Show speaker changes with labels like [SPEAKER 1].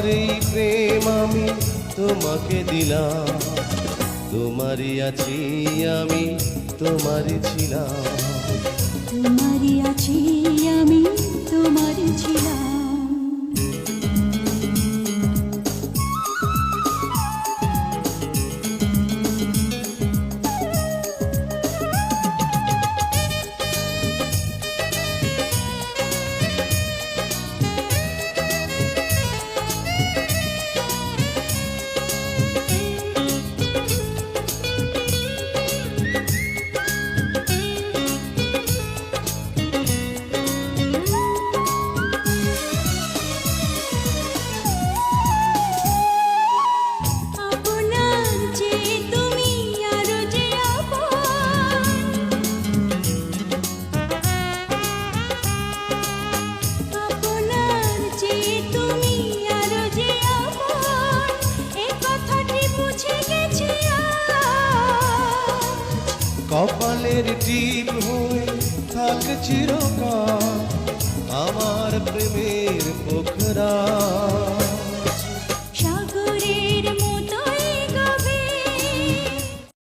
[SPEAKER 1] আমার এই প্রেম আমি তোমাকে দিলাম, তোমারই আছি আমি, তোমারই ছিলাম।
[SPEAKER 2] তোমারই আছি আমি, তোমারই ছিলাম।
[SPEAKER 1] কপালের টিপ হয়ে থাক চিরকাল আমার প্রেমের পোখরা।